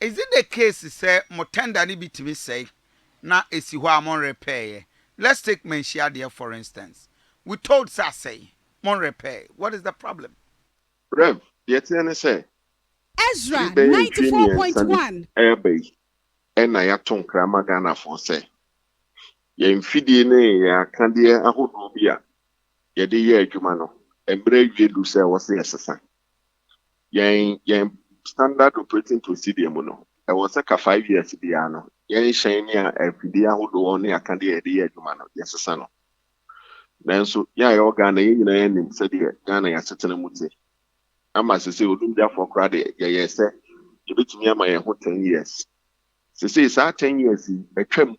is it the case say motenda ni bitimi say na esi ho amon repair? Let's take Menshia there for instance. We told say mon repair. What is the problem? Rev, yet any say EZRA 94.1 airbase and I aton krama Ghana for say. Yen fidie ne ya kandie ahodo bi a ye de ye adwuma no embre wie say was yesesa. Yen standard operating procedure mu no. I was like a 5 years bia no. Yen hyen a fidie ahodo ne akande ye de ye adwuma no yesesa no. Nanso ya ye Ghana ye nyina nim se de Ghana ya setena muti. Ama se odum dia for kra de ye se ye betumi ama ye ho 10 years. Se sa 10 years etwam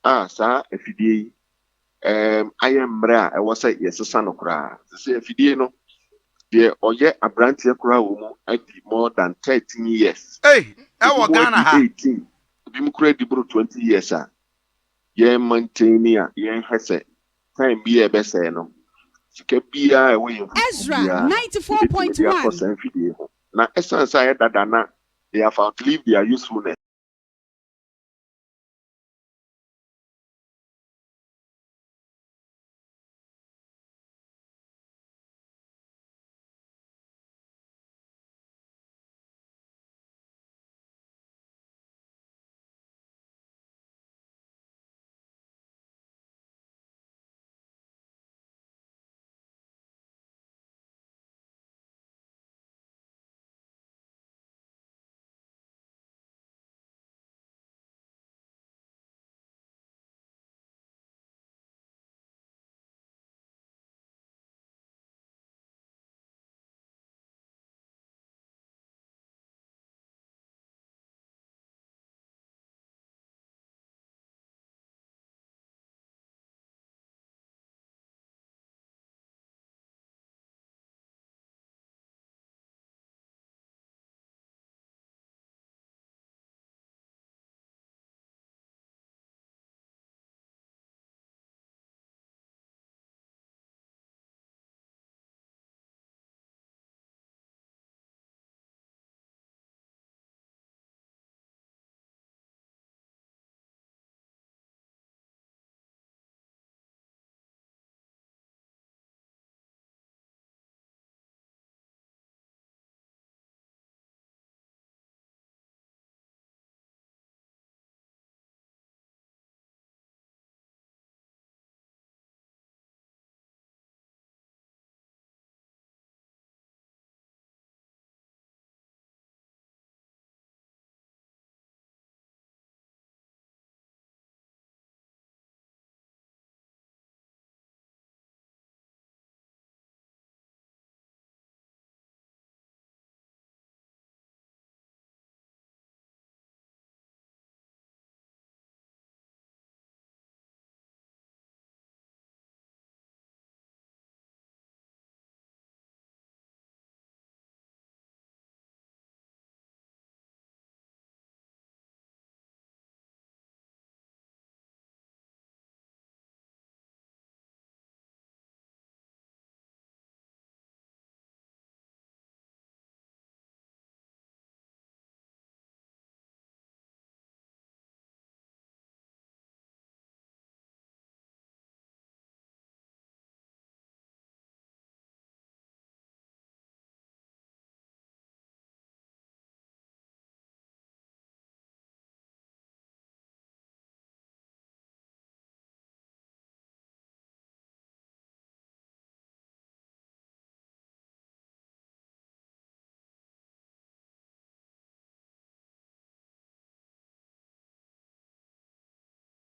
sa afidie I am bra I was say yes son of cra. Se afidie no de oye abrantie kra wo mu adi more than 13 years. Hey, I Ghana ha. 18. Bi mu kra di bro 20 years a ye maintain a ye hese time bi e be say no. Sika bia e we EZRA 94.1 na essence I dada na they have outlived their usefulness.